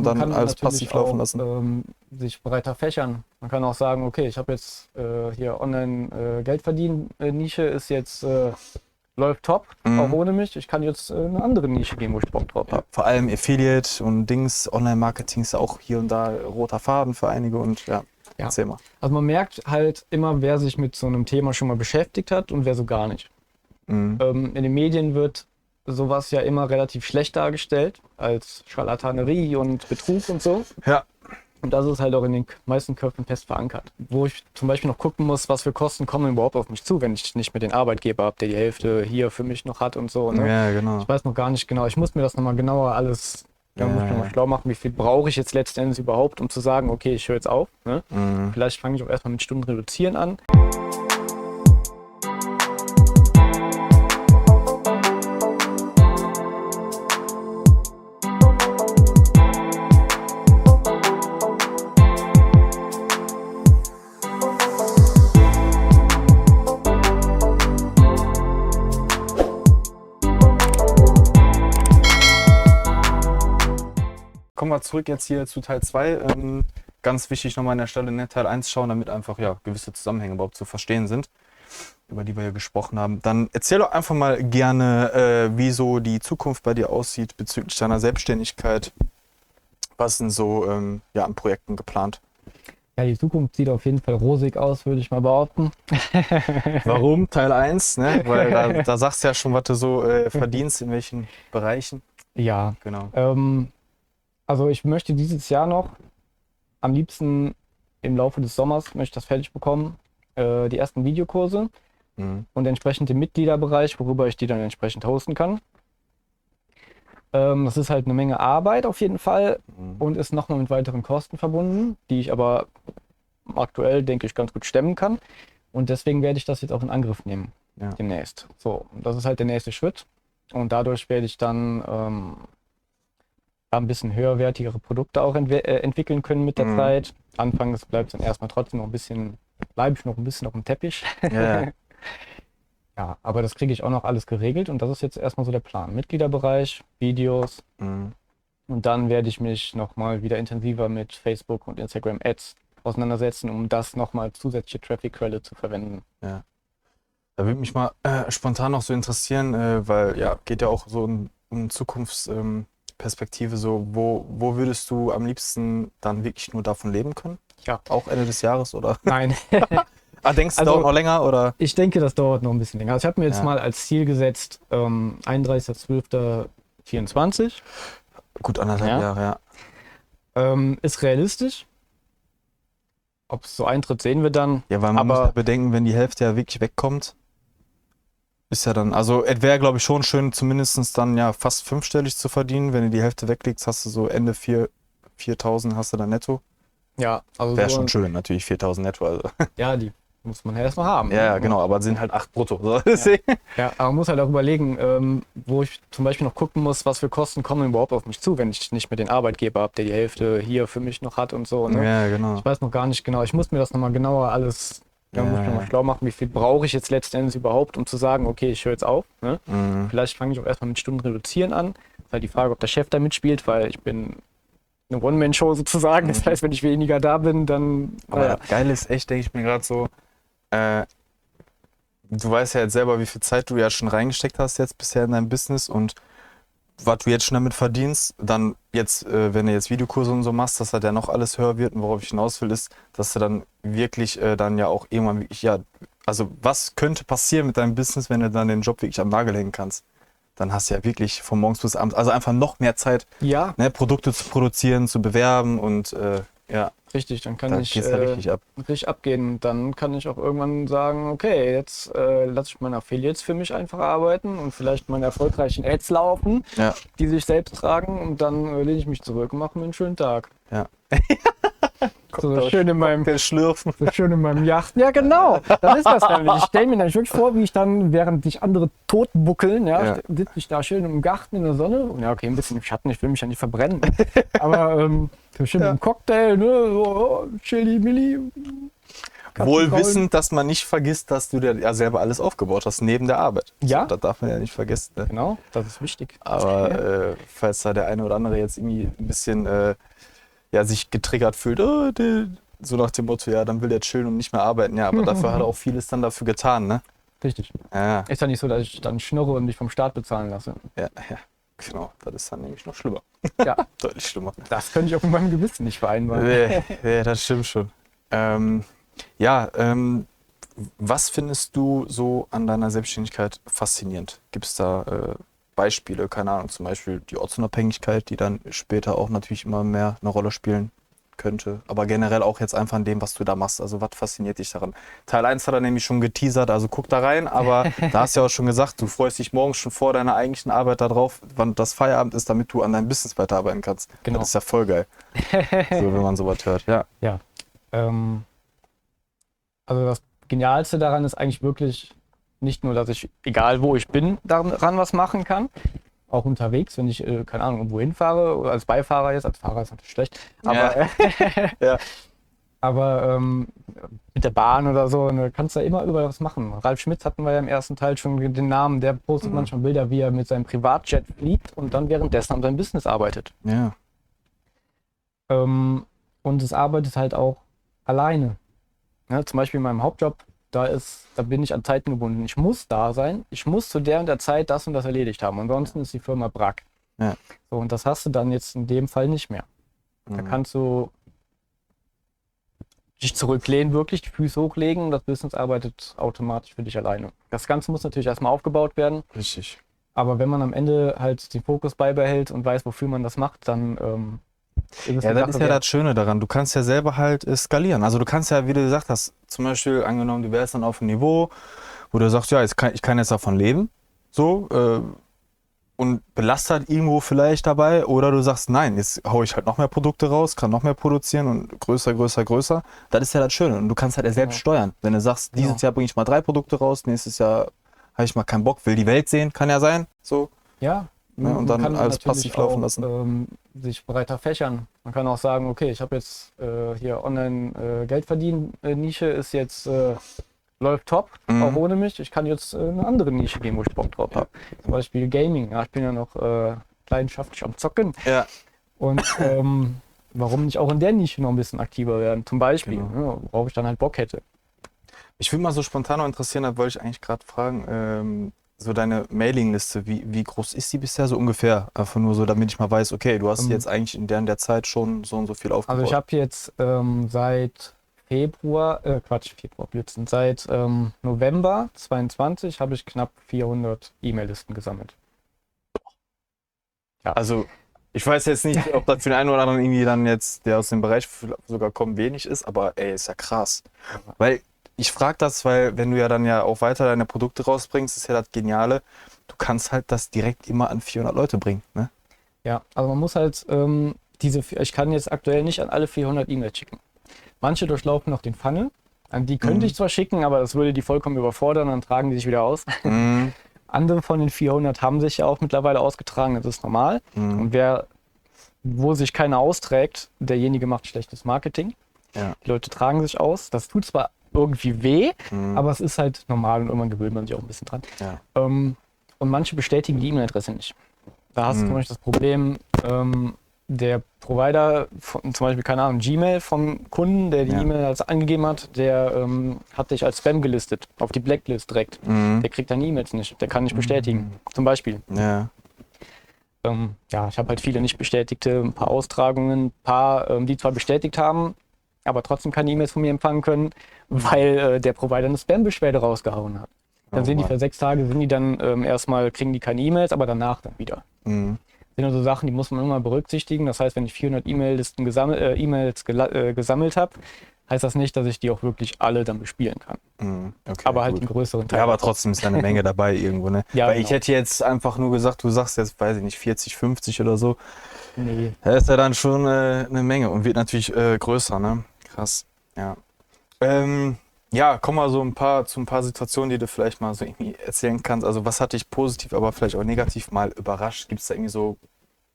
und man dann kann alles natürlich passiv laufen auch, lassen. sich breiter fächern. Man kann auch sagen, okay, ich habe jetzt hier online Geld verdienen Nische ist jetzt läuft top, auch ohne mich. Ich kann jetzt eine andere Nische gehen, wo ich Bock drauf habe. Vor allem Affiliate und Dings, Online-Marketing ist auch hier und da roter Faden für einige und ja, erzähl mal. Also man merkt halt immer, wer sich mit so einem Thema schon mal beschäftigt hat und wer so gar nicht. In den Medien wird sowas ja immer relativ schlecht dargestellt, als Scharlatanerie und Betrug und so. Ja. Und das ist halt auch in den meisten Köpfen fest verankert. Wo ich zum Beispiel noch gucken muss, was für Kosten kommen überhaupt auf mich zu, wenn ich nicht mehr den Arbeitgeber habe, der die Hälfte hier für mich noch hat und so. Ne? Ja, genau. Ich weiß noch gar nicht genau. Ich muss mir das nochmal genauer alles muss ich nochmal schlau machen, wie viel brauche ich jetzt letztendlich überhaupt, um zu sagen, okay, ich höre jetzt auf. Ne? Vielleicht fange ich auch erstmal mit Stunden reduzieren an. Kommen wir zurück jetzt hier zu Teil 2. Ganz wichtig nochmal an der Stelle, ne, Teil 1 schauen, damit einfach gewisse Zusammenhänge überhaupt zu verstehen sind, über die wir hier gesprochen haben. Dann erzähl doch einfach mal gerne, wie so die Zukunft bei dir aussieht bezüglich deiner Selbstständigkeit. Was sind so an Projekten geplant? Ja, die Zukunft sieht auf jeden Fall rosig aus, würde ich mal behaupten. Warum? Teil 1, ne? Weil da sagst du ja schon, was du so verdienst, in welchen Bereichen. Ja, genau. Also ich möchte dieses Jahr noch, am liebsten im Laufe des Sommers, möchte ich das fertig bekommen, die ersten Videokurse und entsprechend im Mitgliederbereich, worüber ich die dann entsprechend hosten kann. Das ist halt eine Menge Arbeit auf jeden Fall und ist nochmal mit weiteren Kosten verbunden, die ich aber aktuell, denke ich, ganz gut stemmen kann. Und deswegen werde ich das jetzt auch in Angriff nehmen, demnächst. So, das ist halt der nächste Schritt und dadurch werde ich dann ein bisschen höherwertigere Produkte auch entwickeln können mit der Zeit. Anfangs bleibt dann erstmal trotzdem noch ein bisschen, bleibe ich noch ein bisschen auf dem Teppich. Ja. Ja, aber das kriege ich auch noch alles geregelt und das ist jetzt erstmal so der Plan. Mitgliederbereich, Videos und dann werde ich mich nochmal wieder intensiver mit Facebook und Instagram Ads auseinandersetzen, um das nochmal als zusätzliche Traffic-Quelle zu verwenden. Ja. Da würde mich mal spontan noch so interessieren, weil geht ja auch so um Zukunftsperspektive, so wo würdest du am liebsten dann wirklich nur davon leben können? Ja. Auch Ende des Jahres oder? Nein. Denkst du, dauert noch länger oder? Ich denke, das dauert noch ein bisschen länger. Also ich habe mir jetzt mal als Ziel gesetzt, 31.12.24. Gut 1,5 Jahre, Ist realistisch. Ob es so eintritt, sehen wir dann. Ja, weil man muss ja bedenken, wenn die Hälfte ja wirklich wegkommt, ist ja dann, also es wäre glaube ich schon schön, zumindest dann fast 5-stellig zu verdienen. Wenn du die Hälfte weglegst, hast du so Ende 4.000 hast du dann netto. Ja, also wäre schon schön, natürlich 4.000 netto. Also. Ja, die muss man ja erstmal haben. Ja, genau, aber es sind halt 8 brutto. So. Ja, aber man muss halt auch überlegen, wo ich zum Beispiel noch gucken muss, was für Kosten kommen überhaupt auf mich zu, wenn ich nicht mehr den Arbeitgeber habe, der die Hälfte hier für mich noch hat und so. Ne? Ja, genau. Ich weiß noch gar nicht genau. Ich muss mir das nochmal genauer alles muss ich nochmal schlau machen, wie viel brauche ich jetzt letztendlich überhaupt, um zu sagen, okay, ich höre jetzt auf. Ne? Vielleicht fange ich auch erstmal mit Stunden reduzieren an. Ist halt die Frage, ob der Chef da mitspielt, weil ich bin eine One-Man-Show sozusagen. Das heißt, wenn ich weniger da bin, dann... Aber das Geile ist echt, denke ich mir gerade so, du weißt ja jetzt selber, wie viel Zeit du ja schon reingesteckt hast jetzt bisher in dein Business und was du jetzt schon damit verdienst, dann jetzt, wenn du jetzt Videokurse und so machst, dass das ja noch alles höher wird und worauf ich hinaus will, ist, dass du dann wirklich dann ja auch irgendwann wirklich, also was könnte passieren mit deinem Business, wenn du dann den Job wirklich am Nagel hängen kannst? Dann hast du ja wirklich von morgens bis abends, also einfach noch mehr Zeit, ne, Produkte zu produzieren, zu bewerben und Richtig, dann kann ich richtig abgehen. Dann kann ich auch irgendwann sagen, okay, jetzt lasse ich meine Affiliates für mich einfach arbeiten und vielleicht meine erfolgreichen Ads laufen, die sich selbst tragen und dann lehne ich mich zurück und mache mir einen schönen Tag. Ja. So schön in meinem Schlürfen. So schön in meinem Yachten. Ja, genau. Das ist das nämlich. Ich stelle mir dann wirklich vor, wie ich dann, während sich andere tot buckeln, sitze ich da schön im Garten in der Sonne. Und okay, ein bisschen im Schatten, ich will mich ja nicht verbrennen. Aber so schön mit einem Cocktail, ne, so Chili, Milli. Wohl wissend, dass man nicht vergisst, dass du dir ja selber alles aufgebaut hast, neben der Arbeit. Ja. So, das darf man ja nicht vergessen. Ne? Genau, das ist wichtig. Aber falls da der eine oder andere jetzt irgendwie ein bisschen sich getriggert fühlt, so nach dem Motto, ja, dann will der chillen und nicht mehr arbeiten. Ja, aber dafür hat er auch vieles dann dafür getan, ne? Richtig. Ja. Ist ja nicht so, dass ich dann schnurre und mich vom Staat bezahlen lasse. Ja, genau. Das ist dann nämlich noch schlimmer. Ja. Deutlich schlimmer. Das könnte ich auch mit meinem Gewissen nicht vereinbaren. Nee, das stimmt schon. Was findest du so an deiner Selbstständigkeit faszinierend? Gibt es da Beispiele, keine Ahnung, zum Beispiel die Ortsunabhängigkeit, die dann später auch natürlich immer mehr eine Rolle spielen könnte, aber generell auch jetzt einfach an dem, was du da machst. Also was fasziniert dich daran? Teil 1 hat er nämlich schon geteasert, also guck da rein, aber da hast du ja auch schon gesagt, du freust dich morgens schon vor deiner eigentlichen Arbeit darauf, wann das Feierabend ist, damit du an deinem Business weiterarbeiten kannst. Genau. Das ist ja voll geil, so, wenn man sowas hört. Ja. Also das Genialste daran ist eigentlich wirklich nicht nur, dass ich, egal wo ich bin, daran was machen kann, auch unterwegs, wenn ich, keine Ahnung, irgendwo hinfahre, oder als Beifahrer jetzt, als Fahrer ist natürlich schlecht, aber, Ja. aber mit der Bahn oder so, ne, kannst du ja immer überall was machen. Ralf Schmitz hatten wir ja im ersten Teil schon den Namen, der postet manchmal Bilder, wie er mit seinem Privatjet fliegt und dann währenddessen an seinem Business arbeitet. Ja. Und es arbeitet halt auch alleine. Ja, zum Beispiel in meinem Hauptjob, da bin ich an Zeiten gebunden. Ich muss da sein, ich muss zu der und der Zeit das und das erledigt haben. Ansonsten ist die Firma brack. Ja. So, und das hast du dann jetzt in dem Fall nicht mehr. Da kannst du dich zurücklehnen, wirklich die Füße hochlegen und das Business arbeitet automatisch für dich alleine. Das Ganze muss natürlich erstmal aufgebaut werden. Richtig. Aber wenn man am Ende halt den Fokus beibehält und weiß, wofür man das macht, dann Ja, das ist ja das Schöne daran. Du kannst ja selber halt skalieren. Also du kannst ja, wie du gesagt hast, zum Beispiel angenommen, du wärst dann auf einem Niveau, wo du sagst, ja, ich kann jetzt davon leben, so, und belastet halt irgendwo vielleicht dabei. Oder du sagst, nein, jetzt haue ich halt noch mehr Produkte raus, kann noch mehr produzieren und größer, größer, größer. Das ist ja das Schöne. Und du kannst halt ja selbst steuern. Wenn du sagst, dieses Jahr bringe ich mal 3 Produkte raus, nächstes Jahr habe ich mal keinen Bock, will die Welt sehen, kann ja sein, so. Ja. Ja, und dann kann alles passiv laufen lassen. Sich breiter fächern. Man kann auch sagen, okay, ich habe jetzt hier online Geld verdienen Nische ist jetzt läuft top, auch ohne mich. Ich kann jetzt eine andere Nische gehen, wo ich Bock drauf habe. Zum Beispiel Gaming. Ja, ich bin ja noch leidenschaftlich am Zocken. Ja. Und warum nicht auch in der Nische noch ein bisschen aktiver werden? Zum Beispiel, Genau. worauf ich dann halt Bock hätte. Ich würde mal so spontan noch interessieren, da wollte ich eigentlich gerade fragen, so deine Mailingliste, wie groß ist die bisher so ungefähr? Einfach nur so, damit ich mal weiß, okay, du hast jetzt eigentlich in der Zeit schon so und so viel aufgebaut. Also ich habe jetzt seit Blödsinn, seit November 22 habe ich knapp 400 E-Mail-Listen gesammelt. Ja. Also ich weiß jetzt nicht, ob das für den einen oder anderen irgendwie dann jetzt, der aus dem Bereich sogar kommt, wenig ist, aber ey, ist ja krass. Weil ich frage das, weil wenn du ja dann ja auch weiter deine Produkte rausbringst, ist ja das Geniale, du kannst halt das direkt immer an 400 Leute bringen, ne? Ja, also man muss halt ich kann jetzt aktuell nicht an alle 400 E-Mails schicken. Manche durchlaufen noch den Funnel, an die könnte ich zwar schicken, aber das würde die vollkommen überfordern, dann tragen die sich wieder aus. Andere von den 400 haben sich ja auch mittlerweile ausgetragen, das ist normal. Und wo sich keiner austrägt, derjenige macht schlechtes Marketing. Ja. Die Leute tragen sich aus, das tut zwar irgendwie weh, aber es ist halt normal und irgendwann gewöhnt man sich auch ein bisschen dran. Ja. Und manche bestätigen die E-Mail-Adresse nicht. Da hast du zum Beispiel das Problem, der Provider, zum Beispiel, keine Ahnung, Gmail vom Kunden, der die E-Mail als angegeben hat, der hat dich als Spam gelistet, auf die Blacklist direkt. Der kriegt dann E-Mails nicht, der kann nicht bestätigen, zum Beispiel. Ja. Ich habe halt viele nicht bestätigte, ein paar Austragungen, ein paar, die zwar bestätigt haben, aber trotzdem keine E-Mails von mir empfangen können, weil der Provider eine Spam-Beschwerde rausgehauen hat. Dann sind die für 6 Tage, erstmal, kriegen die keine E-Mails, aber danach dann wieder. Das sind also Sachen, die muss man immer berücksichtigen. Das heißt, wenn ich 400 E-Mail-Listen E-Mails gesammelt habe, heißt das nicht, dass ich die auch wirklich alle dann bespielen kann. Okay, aber halt gut. einen größeren Teil. Ja, aber trotzdem ist ja eine Menge dabei irgendwo, ne? Ja, weil genau. ich hätte jetzt einfach nur gesagt, du sagst jetzt, weiß ich nicht, 40, 50 oder so. Nee. Das ist ja dann schon eine Menge und wird natürlich größer, ne? Krass, ja. Kommen wir so zu ein paar Situationen, die du vielleicht mal so irgendwie erzählen kannst. Also was hat dich positiv, aber vielleicht auch negativ mal überrascht? Gibt es da irgendwie so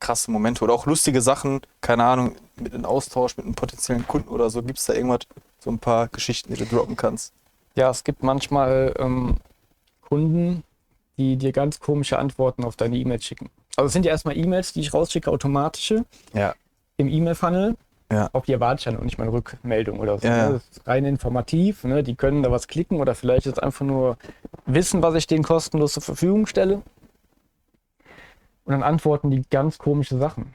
krasse Momente oder auch lustige Sachen, keine Ahnung, mit einem Austausch mit einem potenziellen Kunden oder so? Gibt es da irgendwas, so ein paar Geschichten, die du droppen kannst? Ja, es gibt manchmal Kunden, die dir ganz komische Antworten auf deine E-Mails schicken. Also es sind ja erstmal E-Mails, die ich rausschicke, automatische, im E-Mail-Funnel. Ja. Auf die erwarte ich ja noch nicht mal eine Rückmeldung oder so. Ja. Ne? Das ist rein informativ, ne? Die können da was klicken oder vielleicht jetzt einfach nur wissen, was ich denen kostenlos zur Verfügung stelle. Und dann antworten die ganz komische Sachen.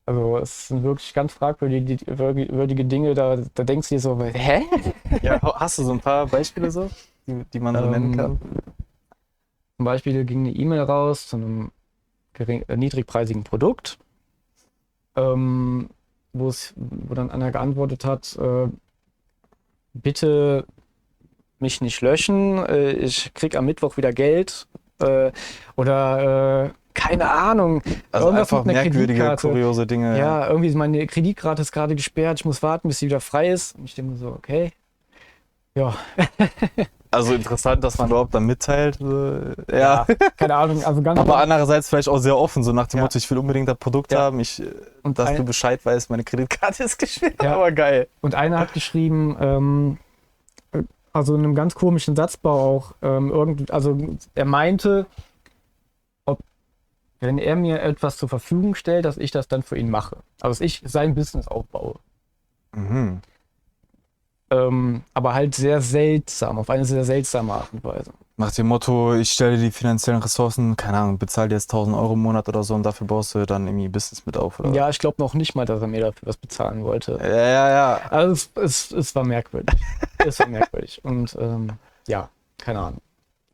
Also es sind wirklich ganz fragwürdige Dinge, da denkst du dir so, hä? Ja, hast du so ein paar Beispiele so, die man so nennen kann? Zum Beispiel ging eine E-Mail raus zu einem niedrigpreisigen Produkt, wo dann einer geantwortet hat, bitte mich nicht löschen, ich krieg am Mittwoch wieder Geld oder keine Ahnung. Also irgendwas einfach mit einer merkwürdige, Kreditkarte. kuriose Dinge. Ja, irgendwie meine Kreditkarte ist gerade gesperrt, ich muss warten, bis sie wieder frei ist. Und ich denke mir so, okay. Ja. Also interessant, dass man überhaupt dann mitteilt. Ja. Keine Ahnung. Also ganz Aber andererseits vielleicht auch sehr offen, so nach dem Ja. Motto, ich will unbedingt das Produkt haben, Und dass du Bescheid weißt, meine Kreditkarte ist gesperrt. Ja. Aber geil. Und einer hat geschrieben, also in einem ganz komischen Satzbau auch, also er meinte, wenn er mir etwas zur Verfügung stellt, dass ich das dann für ihn mache. Also dass ich sein Business aufbaue. Mhm. Aber halt sehr seltsam, auf eine sehr seltsame Art und Weise. Nach dem Motto, ich stelle dir die finanziellen Ressourcen, keine Ahnung, bezahl dir jetzt 1.000 Euro im Monat oder so und dafür baust du dann irgendwie Business mit auf, oder? Ja, ich glaube noch nicht mal, dass er mir dafür was bezahlen wollte. Ja. Also es war merkwürdig. Es war merkwürdig. Und ja, keine Ahnung.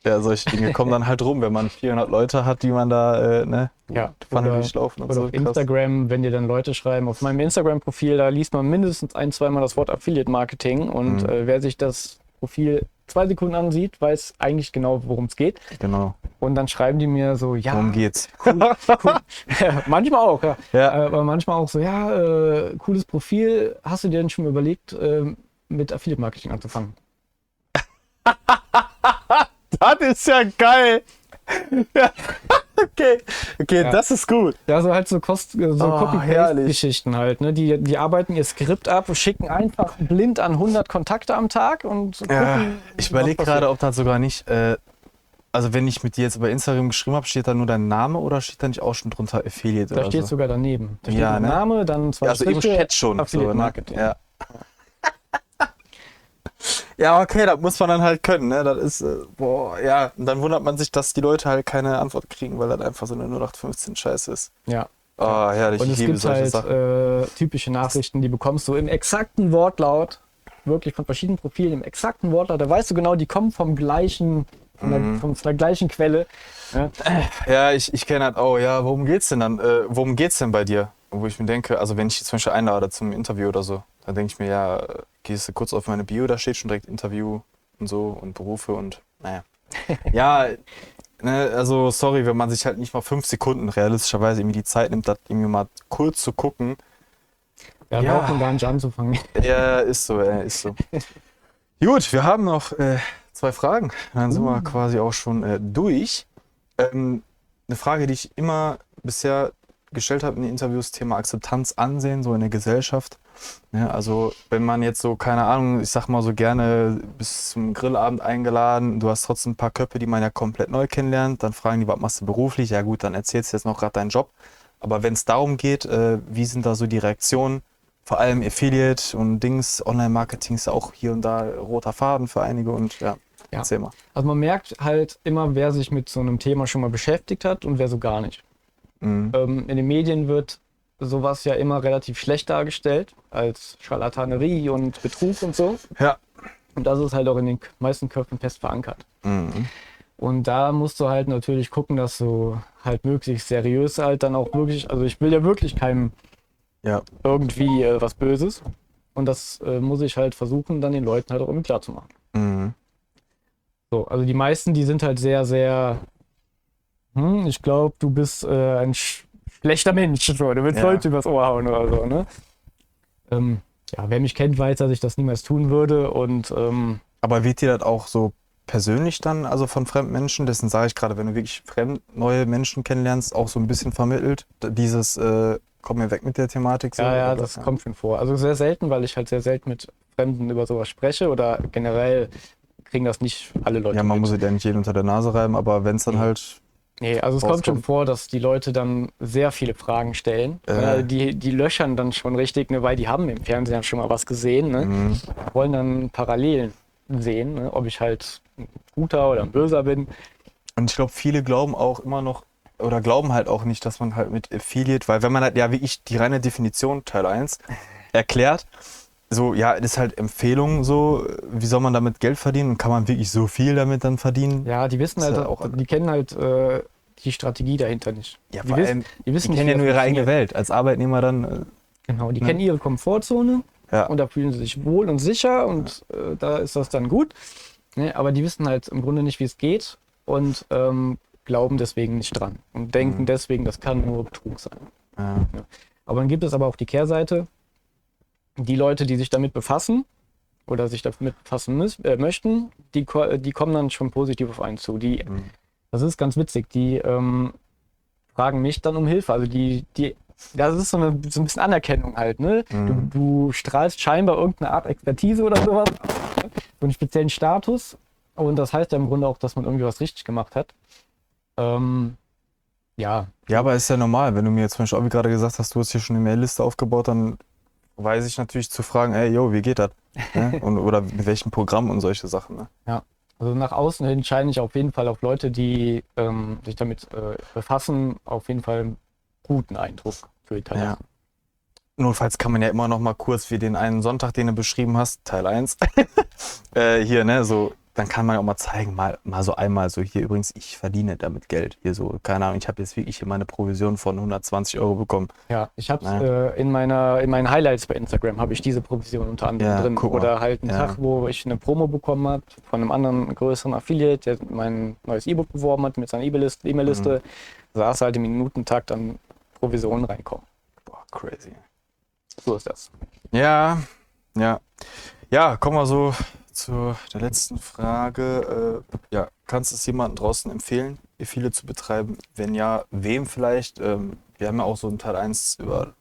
Ja, solche Dinge kommen dann halt rum, wenn man 400 Leute hat, die man da, Ja, Funnel oder, durchlaufen und oder so. auf Krass. Instagram, wenn dir dann Leute schreiben, auf meinem Instagram-Profil, da liest man mindestens ein-, zweimal das Wort Affiliate-Marketing und wer sich das Profil 2 Sekunden ansieht, weiß eigentlich genau, worum es geht. Genau. Und dann schreiben die mir so, ja, Worum geht's? cool. Manchmal auch, ja. Ja. Aber manchmal auch so, ja, cooles Profil, hast du dir denn schon mal überlegt, mit Affiliate-Marketing anzufangen? Das ist ja geil. Ja. Okay, Ja. das ist gut. Ja, so halt so, herrlich. Copy-Paste-Geschichten halt. Ne? Die arbeiten ihr Skript ab, schicken einfach blind an 100 Kontakte am Tag und gucken, Ich was überlege passiert. gerade, ob das sogar nicht, also wenn ich mit dir jetzt bei Instagram geschrieben habe, steht da nur dein Name oder steht da nicht auch schon drunter Affiliate Da oder steht so? sogar daneben. Da steht Ja, mein ne? Name, dann zwei Ja, also im Striche, Chat schon. Affiliate so, ne? Marketing. Ja. Ja, okay, das muss man dann halt können, ne? Das ist, ja. Und dann wundert man sich, dass die Leute halt keine Antwort kriegen, weil das einfach so eine 0815 Scheiße ist. Ja. Oh, herrlich, Und ich es liebe gibt solche halt Sachen. typische Nachrichten, die bekommst du im exakten Wortlaut, wirklich von verschiedenen Profilen, im exakten Wortlaut. Da weißt du genau, die kommen vom gleichen, von der gleichen Quelle. Ja. Ja, ich kenne halt, ja, worum geht's denn dann? Worum geht's denn bei dir? Wo ich mir denke, also wenn ich dich zum Beispiel einlade zum Interview oder so, dann denke ich mir, ja, gehst du kurz auf meine Bio, da steht schon direkt Interview und so und Berufe und naja. Ja, ne, also sorry, wenn man sich halt nicht mal 5 Sekunden realistischerweise irgendwie die Zeit nimmt, das irgendwie mal kurz zu gucken. Ja, Ja. braucht man gar nicht anzufangen. Ja, ist so, ist so. Gut, wir haben noch 2 Fragen. Dann sind wir quasi auch schon durch. Eine Frage, die ich immer bisher gestellt habe in den Interviews, Thema Akzeptanz ansehen, so in der Gesellschaft. Ja, also wenn man jetzt so, keine Ahnung, ich sag mal so gerne bis zum Grillabend eingeladen, du hast trotzdem ein paar Köpfe, die man ja komplett neu kennenlernt, dann fragen die, was machst du beruflich? Ja gut, dann erzählst du jetzt noch gerade deinen Job. Aber wenn es darum geht, wie sind da so die Reaktionen? Vor allem Affiliate und Dings, Online-Marketing ist ja auch hier und da roter Faden für einige und ja, erzähl mal. Also man merkt halt immer, wer sich mit so einem Thema schon mal beschäftigt hat und wer so gar nicht. Mhm. In den Medien wird sowas ja immer relativ schlecht dargestellt, als Scharlatanerie und Betrug und so. Ja. Und das ist halt auch in den meisten Köpfen fest verankert. Mhm. Und da musst du halt natürlich gucken, dass du halt möglichst seriös halt dann auch wirklich, also ich will ja wirklich keinem irgendwie was Böses. Und das muss ich halt versuchen, dann den Leuten halt auch irgendwie klar zu machen. Mhm. So, also die meisten, die sind halt sehr, sehr, ich glaube, du bist ein schlechter Mensch, so, du willst Leute übers Ohr hauen oder so, ne? Ja, wer mich kennt, weiß, dass ich das niemals tun würde und Aber wird dir das auch so persönlich dann, also von fremden Menschen, dessen sage ich gerade, wenn du wirklich neue Menschen kennenlernst, auch so ein bisschen vermittelt, dieses, komm mir weg mit der Thematik. So, Ja, das kommt schon vor. Also sehr selten, weil ich halt sehr selten mit Fremden über sowas spreche oder generell kriegen das nicht alle Leute Ja, man mit. muss es ja nicht jeden unter der Nase reiben, aber wenn es dann halt... Nee, also es kommt schon vor, dass die Leute dann sehr viele Fragen stellen. Die löchern dann schon richtig, ne, weil die haben im Fernsehen schon mal was gesehen. Ne? Wollen dann Parallelen sehen, ne, ob ich halt ein guter oder ein böser bin. Und ich glaube, viele glauben auch immer noch, oder glauben halt auch nicht, dass man halt mit Affiliate, weil wenn man halt, ja, wie ich, die reine Definition, Teil 1, erklärt, so, ja, das ist halt Empfehlung so, wie soll man damit Geld verdienen? Kann man wirklich so viel damit dann verdienen? Ja, die wissen halt auch, die kennen halt die Strategie dahinter nicht. Ja, Die wissen die kennen ja nur ihre eigene Welt. Als Arbeitnehmer dann. Genau, die kennen ihre Komfortzone Ja. und da fühlen sie sich wohl und sicher und da ist das dann gut. Ne? Aber die wissen halt im Grunde nicht, wie es geht und glauben deswegen nicht dran und denken deswegen, das kann nur Betrug sein. Ja. Ja. Aber dann gibt es aber auch die Kehrseite. Die Leute, die sich damit befassen oder sich damit befassen möchten, die kommen dann schon positiv auf einen zu. Das ist ganz witzig. Die fragen mich dann um Hilfe. Also das ist so ein bisschen Anerkennung halt. Ne? Du strahlst scheinbar irgendeine Art Expertise oder sowas, so einen speziellen Status. Und das heißt ja im Grunde auch, dass man irgendwie was richtig gemacht hat. Ja. Ja, aber ist ja normal. Wenn du mir jetzt zum Beispiel auch wie gerade gesagt hast, du hast hier schon eine Mailliste aufgebaut, dann weiß ich natürlich zu fragen, ey, yo, wie geht das? Ne? Oder mit welchem Programm und solche Sachen. Ne? Ja. Also nach außen hin scheine ich auf jeden Fall auf Leute, die sich damit befassen, auf jeden Fall einen guten Eindruck zu hinterlassen. Ja. Notfalls kann man ja immer noch mal kurz, wie den einen Sonntag, den du beschrieben hast, Teil 1, hier, ne, so, dann kann man ja auch mal zeigen, mal so einmal so, hier übrigens, ich verdiene damit Geld. Hier so, keine Ahnung, ich habe jetzt wirklich hier meine Provision von 120 € bekommen. Ja, ich habe in meinen Highlights bei Instagram habe ich diese Provision unter anderem drin. Oder halt einen Tag, wo ich eine Promo bekommen habe von einem anderen größeren Affiliate, der mein neues E-Book beworben hat mit seiner E-Mail-Liste, saß halt im Minutentakt dann Provisionen reinkommen. Boah, crazy. So ist das. Ja, kommen wir so zu der letzten Frage. Kannst du es jemandem draußen empfehlen, Affiliate zu betreiben? Wenn ja, wem vielleicht? Wir haben ja auch so einen Teil 1 über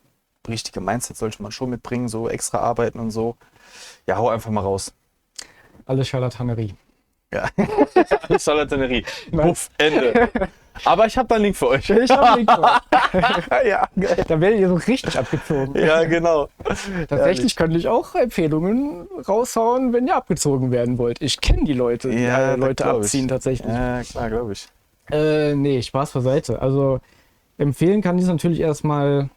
richtige Mindset, sollte man schon mitbringen, so extra arbeiten und so. Ja, hau einfach mal raus. Alles Charlatanerie. Ja, alles Charlatanerie. Puff, Ende. Aber ich habe da einen Link für euch. Ich habe einen Link für euch. Ja, geil. Da werdet ihr so richtig abgezogen. Ja, genau. Tatsächlich könnte ich auch Empfehlungen raushauen, wenn ihr abgezogen werden wollt. Ich kenne die Leute, die Leute abziehen tatsächlich. Ja, klar, glaube ich. Nee, Spaß beiseite. Also empfehlen kann ich es natürlich erstmal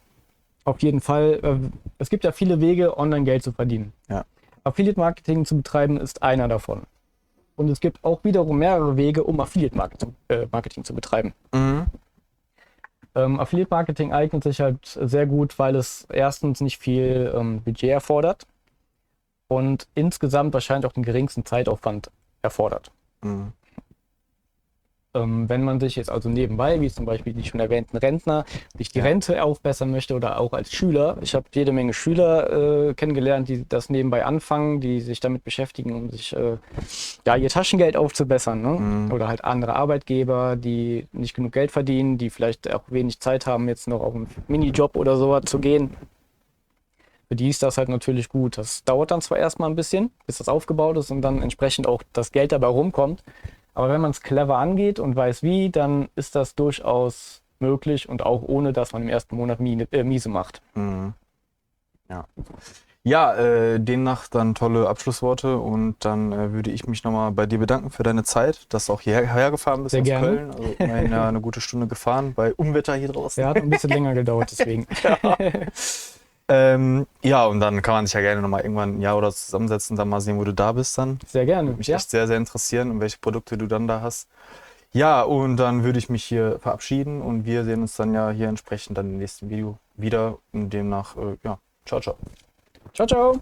auf jeden Fall. Es gibt ja viele Wege, online Geld zu verdienen. Ja. Affiliate-Marketing zu betreiben ist einer davon. Und es gibt auch wiederum mehrere Wege, um Affiliate-Marketing zu betreiben. Affiliate-Marketing eignet sich halt sehr gut, weil es erstens nicht viel Budget erfordert und insgesamt wahrscheinlich auch den geringsten Zeitaufwand erfordert. Wenn man sich jetzt also nebenbei, wie zum Beispiel die schon erwähnten Rentner, sich die Rente aufbessern möchte oder auch als Schüler. Ich habe jede Menge Schüler kennengelernt, die das nebenbei anfangen, die sich damit beschäftigen, um sich ihr Taschengeld aufzubessern. Ne? Oder halt andere Arbeitgeber, die nicht genug Geld verdienen, die vielleicht auch wenig Zeit haben, jetzt noch auf einen Minijob oder sowas zu gehen. Für die ist das halt natürlich gut. Das dauert dann zwar erstmal ein bisschen, bis das aufgebaut ist und dann entsprechend auch das Geld dabei rumkommt. Aber wenn man es clever angeht und weiß wie, dann ist das durchaus möglich und auch ohne, dass man im ersten Monat miese macht. Ja, demnach dann tolle Abschlussworte und dann würde ich mich nochmal bei dir bedanken für deine Zeit, dass du auch hierher gefahren bist aus Köln. Also immerhin eine gute Stunde gefahren bei Unwetter hier draußen. Ja, hat ein bisschen länger gedauert, deswegen. Und dann kann man sich ja gerne nochmal irgendwann ein Jahr oder zusammensetzen, dann mal sehen, wo du da bist dann. Sehr gerne. Würde mich echt sehr, sehr interessieren und welche Produkte du dann da hast. Ja, und dann würde ich mich hier verabschieden und wir sehen uns dann ja hier entsprechend dann im nächsten Video wieder und demnach, ciao, ciao. Ciao, ciao.